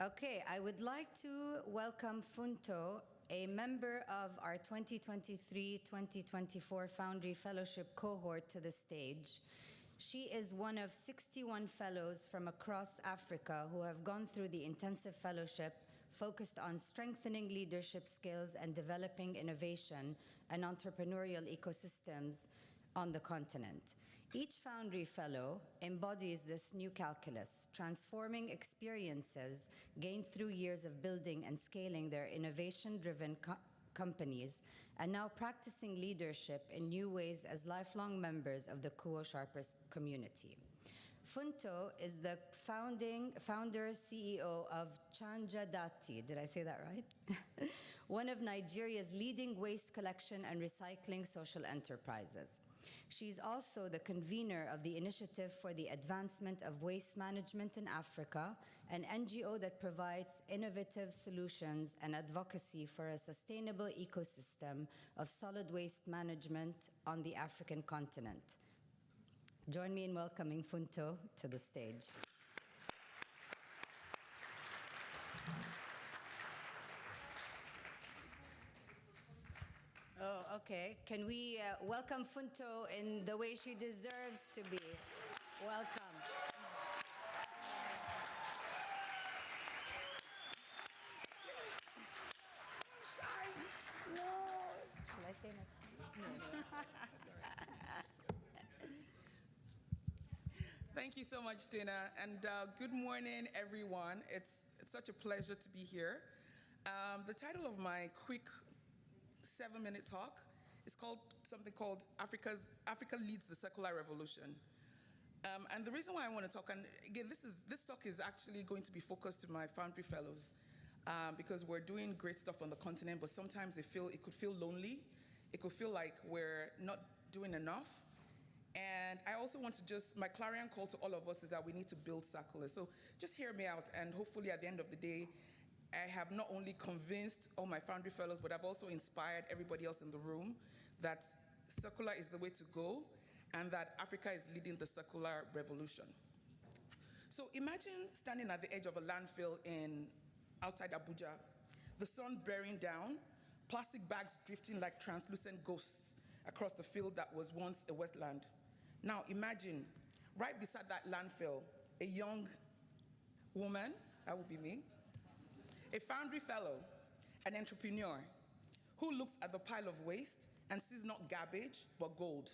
Okay, I would like to welcome Funto, a member of our 2023-2024 Foundry Fellowship cohort, to the stage. She is one of 61 fellows from across Africa who have gone through the intensive fellowship focused on strengthening leadership skills and developing innovation and entrepreneurial ecosystems on the continent. Each Foundry Fellow embodies this new calculus, transforming experiences gained through years of building and scaling their innovation-driven companies, and now practicing leadership in new ways as lifelong members of the Kuo Sharper community. Funto is the founder CEO of Chanja Datti. Did I say that right? One of Nigeria's leading waste collection and recycling social enterprises. She's also the convener of the Initiative for the Advancement of Waste Management in Africa, an NGO that provides innovative solutions and advocacy for a sustainable ecosystem of solid waste management on the African continent. Join me in welcoming Funto to the stage. Oh, okay. Can we welcome Funto in the way she deserves to be? Welcome. No. Shall I stay next? Thank you so much, Dina, and good morning, everyone. It's such a pleasure to be here. The title of my quick 7-minute talk is something called Africa Leads the Circular Revolution. And the reason why I want to talk, and again, this talk is actually going to be focused to my Foundry Fellows, because we're doing great stuff on the continent, but sometimes it could feel lonely. It could feel like we're not doing enough. And I also want to my clarion call to all of us is that we need to build circular. So just hear me out, and hopefully at the end of the day, I have not only convinced all my Foundry Fellows, but I've also inspired everybody else in the room that circular is the way to go, and that Africa is leading the circular revolution. So imagine standing at the edge of a landfill outside Abuja, the sun bearing down, plastic bags drifting like translucent ghosts across the field that was once a wetland. Now imagine, right beside that landfill, a young woman, that would be me, a Foundry Fellow, an entrepreneur, who looks at the pile of waste and sees not garbage, but gold,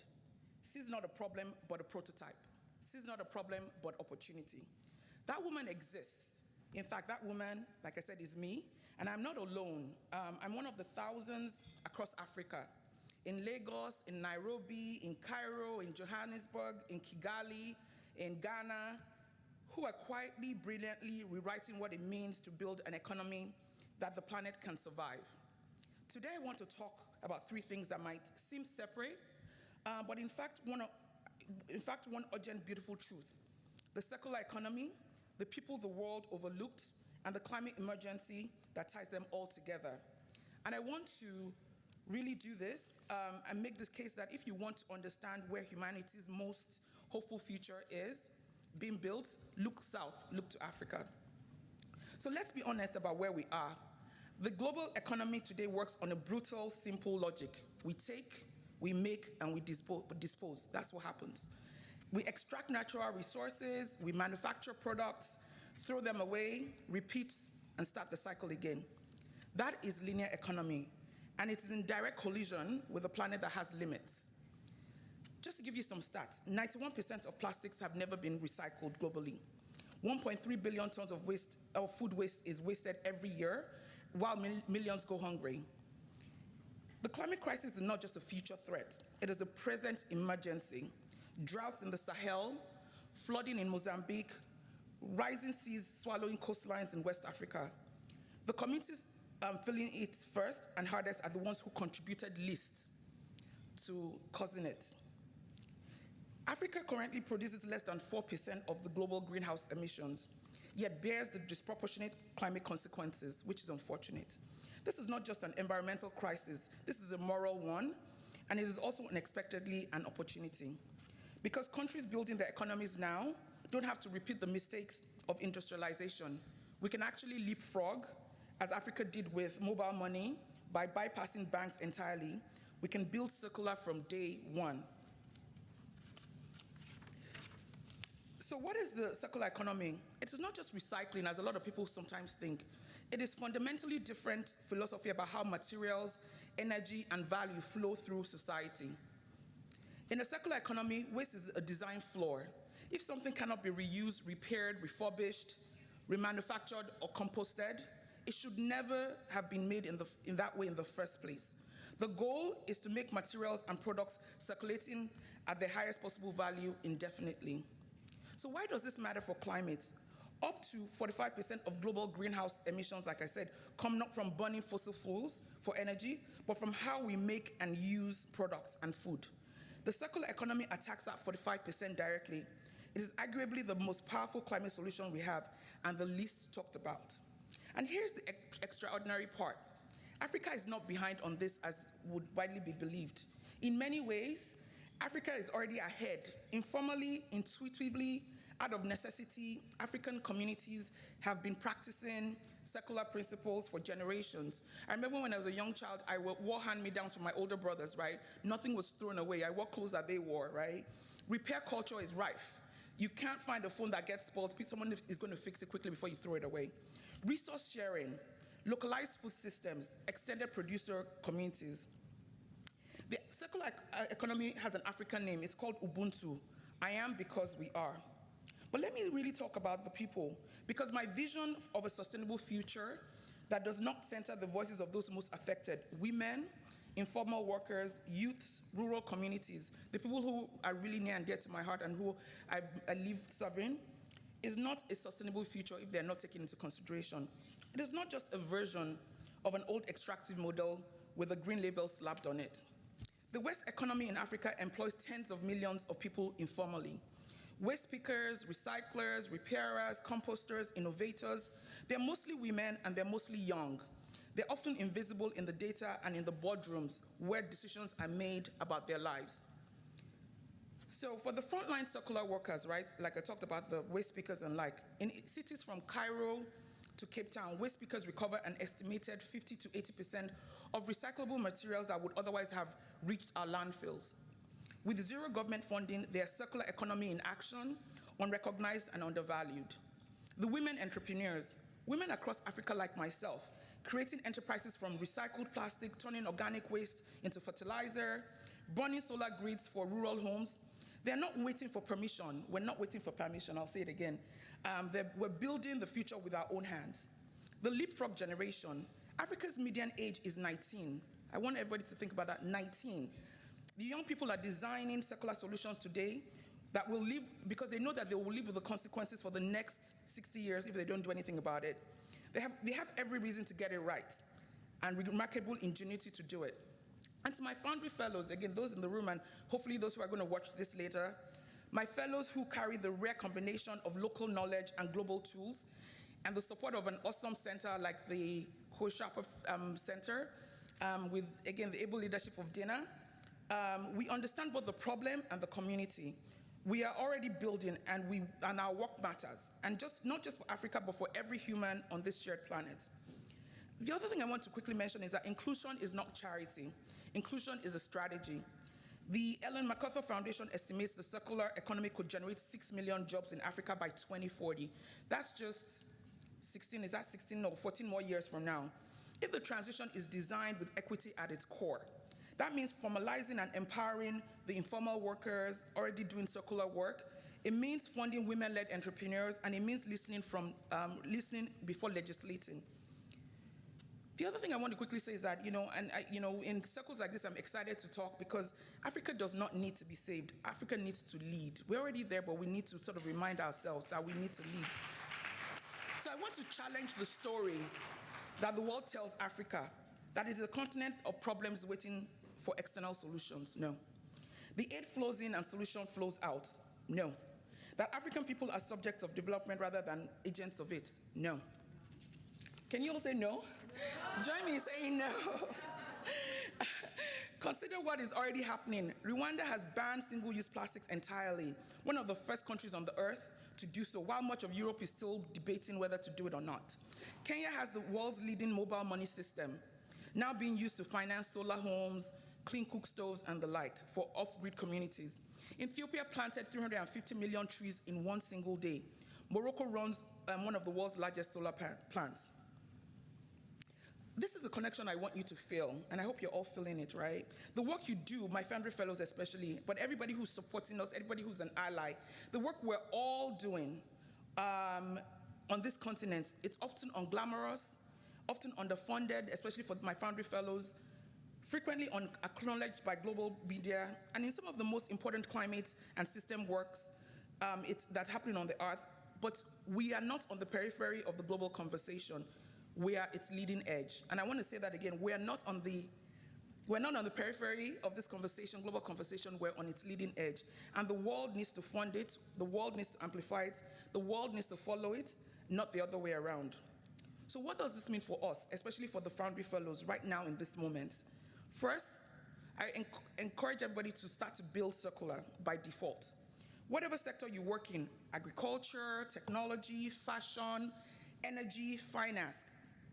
sees not a problem, but a prototype, sees not a problem, but opportunity. That woman exists. In fact, that woman, like I said, is me, and I'm not alone. I'm one of the thousands across Africa, in Lagos, in Nairobi, in Cairo, in Johannesburg, in Kigali, in Ghana, who are quietly, brilliantly rewriting what it means to build an economy that the planet can survive. Today, I want to talk about 3 things that might seem separate, but in fact, one urgent, beautiful truth: the circular economy, the people the world overlooked, and the climate emergency that ties them all together. And I want to really do this and make this case that if you want to understand where humanity's most hopeful future is being built, look south, look to Africa. So let's be honest about where we are. The global economy today works on a brutal, simple logic. We take, we make, and we dispose. That's what happens. We extract natural resources, we manufacture products, throw them away, repeat, and start the cycle again. That is linear economy, and it is in direct collision with a planet that has limits. Just to give you some stats, 91% of plastics have never been recycled globally. 1.3 billion tons of food waste is wasted every year, while millions go hungry. The climate crisis is not just a future threat, it is a present emergency. Droughts in the Sahel, flooding in Mozambique, rising seas swallowing coastlines in West Africa. The communities feeling it first and hardest are the ones who contributed least to causing it. Africa currently produces less than 4% of the global greenhouse emissions, yet bears the disproportionate climate consequences, which is unfortunate. This is not just an environmental crisis, this is a moral one, and it is also unexpectedly an opportunity. Because countries building their economies now don't have to repeat the mistakes of industrialization, We can actually leapfrog, as Africa did with mobile money, by bypassing banks entirely. We can build circular from day one. So what is the circular economy? It is not just recycling, as a lot of people sometimes think. It is fundamentally different philosophy about how materials, energy, and value flow through society. In a circular economy, waste is a design flaw. If something cannot be reused, repaired, refurbished, remanufactured, or composted, it should never have been made in that way in the first place. The goal is to make materials and products circulating at the highest possible value indefinitely. So why does this matter for climate? Up to 45% of global greenhouse emissions, like I said, come not from burning fossil fuels for energy, but from how we make and use products and food. The circular economy attacks that 45% directly. It is arguably the most powerful climate solution we have and the least talked about. And here's the extraordinary part. Africa is not behind on this as would widely be believed. In many ways, Africa is already ahead. Informally, intuitively, out of necessity, African communities have been practicing circular principles for generations. I remember when I was a young child, I wore hand-me-downs from my older brothers, right? Nothing was thrown away. I wore clothes that they wore, right? Repair culture is rife. You can't find a phone that gets spoiled. Someone is going to fix it quickly before you throw it away. Resource sharing, localized food systems, extended producer communities. The circular economy has an African name. It's called Ubuntu. I am because we are. But let me really talk about the people, because my vision of a sustainable future that does not center the voices of those most affected, women, informal workers, youths, rural communities, the people who are really near and dear to my heart and who I live serving, is not a sustainable future if they're not taken into consideration. It is not just a version of an old extractive model with a green label slapped on it. The waste economy in Africa employs tens of millions of people informally. Waste pickers, recyclers, repairers, composters, innovators, they're mostly women and they're mostly young. They're often invisible in the data and in the boardrooms where decisions are made about their lives. So for the frontline circular workers, right, like I talked about the waste pickers and like, in cities from Cairo to Cape Town, waste pickers recover an estimated 50 to 80% of recyclable materials that would otherwise have reached our landfills. With zero government funding, their circular economy in action, unrecognized and undervalued. The women entrepreneurs, women across Africa like myself, creating enterprises from recycled plastic, turning organic waste into fertilizer, burning solar grids for rural homes. They're not waiting for permission. We're not waiting for permission, I'll say it again. We're building the future with our own hands. The leapfrog generation, Africa's median age is 19. I want everybody to think about that, 19. The young people are designing circular solutions today that will live, because they know that they will live with the consequences for the next 60 years if they don't do anything about it. They have every reason to get it right and remarkable ingenuity to do it. And to my Foundry fellows, again, those in the room and hopefully those who are going to watch this later, my fellows who carry the rare combination of local knowledge and global tools and the support of an awesome center like the Kuo Sharper Center, with, again, the able leadership of Dina, we understand both the problem and the community. We are already building, and our work matters, and not just for Africa, but for every human on this shared planet. The other thing I want to quickly mention is that inclusion is not charity. Inclusion is a strategy. The Ellen MacArthur Foundation estimates the circular economy could generate 6 million jobs in Africa by 2040. That's just 16 or 14 more years from now. If the transition is designed with equity at its core, that means formalizing and empowering the informal workers already doing circular work. It means funding women-led entrepreneurs, and it means listening before legislating. The other thing I want to quickly say is that, in circles like this, I'm excited to talk because Africa does not need to be saved. Africa needs to lead. We're already there, but we need to sort of remind ourselves that we need to lead. So I want to challenge the story that the world tells Africa, that it is a continent of problems waiting for external solutions. No. The aid flows in and solution flows out. No. That African people are subjects of development rather than agents of it. No. Can you all say no? Join me in saying no. Consider what is already happening. Rwanda has banned single-use plastics entirely, one of the first countries on the earth to do so, while much of Europe is still debating whether to do it or not. Kenya has the world's leading mobile money system, now being used to finance solar homes, clean cook stoves, and the like for off-grid communities. Ethiopia planted 350 million trees in one single day. Morocco runs one of the world's largest solar plants. This is the connection I want you to feel, and I hope you're all feeling it, right? The work you do, my Foundry Fellows especially, but everybody who's supporting us, everybody who's an ally, the work we're all doing on this continent, it's often unglamorous, often underfunded, especially for my Foundry Fellows, frequently unacknowledged by global media, and in some of the most important climate and system works that's happening on the earth, but we are not on the periphery of the global conversation. We are its leading edge. And I want to say that again, we're not on the periphery of this conversation, global conversation, we're on its leading edge. And the world needs to fund it, the world needs to amplify it, the world needs to follow it, not the other way around. So what does this mean for us, especially for the Foundry Fellows right now in this moment? First, I encourage everybody to start to build circular by default. Whatever sector you work in, agriculture, technology, fashion, energy, finance,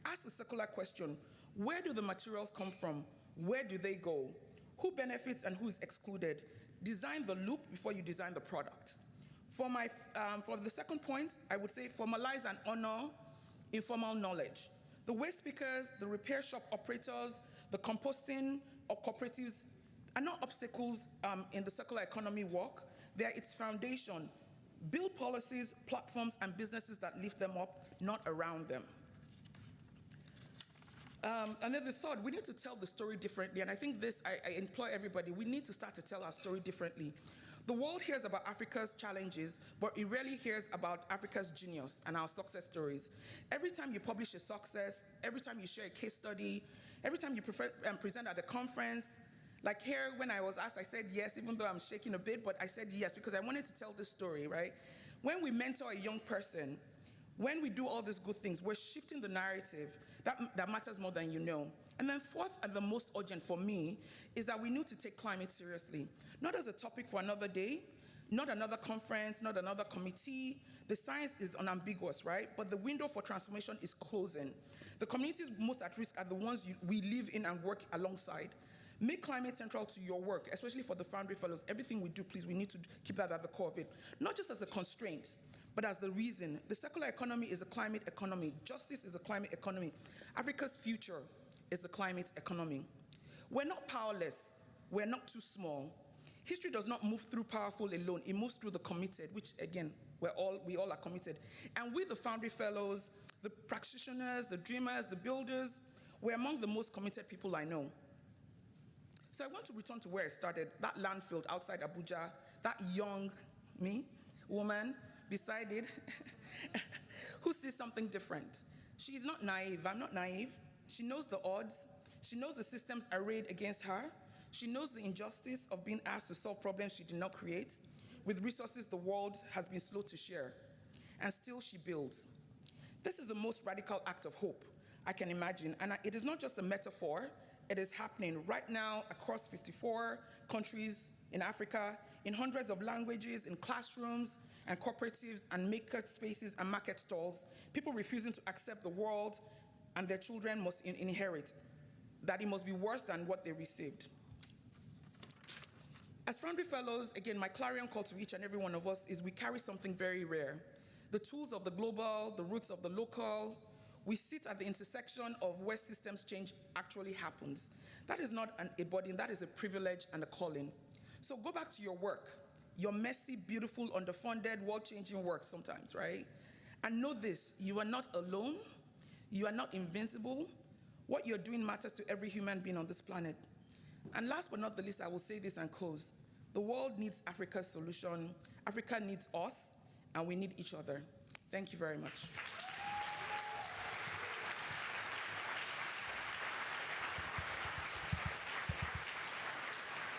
ask the circular question: where do the materials come from? Where do they go? Who benefits and who is excluded? Design the loop before you design the product. For the second point, I would say formalize and honor informal knowledge. The waste pickers, the repair shop operators, the composting or cooperatives are not obstacles in the circular economy work. They are its foundation. Build policies, platforms, and businesses that lift them up, not around them. And then the third, we need to tell the story differently. And I think this, I implore everybody, we need to start to tell our story differently. The world hears about Africa's challenges, but it rarely hears about Africa's genius and our success stories. Every time you publish a success, every time you share a case study, every time you present at a conference, like here, when I was asked, I said yes, even though I'm shaking a bit, but I said yes because I wanted to tell this story, right? When we mentor a young person, when we do all these good things, we're shifting the narrative that matters more than you know. And then fourth, and the most urgent for me, is that we need to take climate seriously. Not as a topic for another day, not another conference, not another committee. The science is unambiguous, right? But the window for transformation is closing. The communities most at risk are the ones we live in and work alongside. Make climate central to your work, especially for the Foundry Fellows. Everything we do, please, we need to keep that at the core of it. Not just as a constraint, but as the reason. The circular economy is a climate economy. Justice is a climate economy. Africa's future is the climate economy. We're not powerless. We're not too small. History does not move through powerful alone. It moves through the committed, which, again, we all are committed. And with the Foundry Fellows, the practitioners, the dreamers, the builders, we're among the most committed people I know. So I want to return to where I started, that landfill outside Abuja, that young woman beside it, who sees something different. She is not naive. I'm not naive. She knows the odds. She knows the systems arrayed against her. She knows the injustice of being asked to solve problems she did not create, with resources the world has been slow to share. And still she builds. This is the most radical act of hope I can imagine. And it is not just a metaphor. It is happening right now across 54 countries in Africa, in hundreds of languages, in classrooms and cooperatives and maker spaces and market stalls. People refusing to accept the world and their children must inherit, that it must be worse than what they received. As Foundry Fellows, again, my clarion call to each and every one of us is we carry something very rare. The tools of the global, the roots of the local. We sit at the intersection of where systems change actually happens. That is not a burden, that is a privilege and a calling. So go back to your work, your messy, beautiful, underfunded, world-changing work sometimes, right? And know this, you are not alone, you are not invincible. What you're doing matters to every human being on this planet. And last but not the least, I will say this and close. The world needs Africa's solution, Africa needs us, and we need each other. Thank you very much.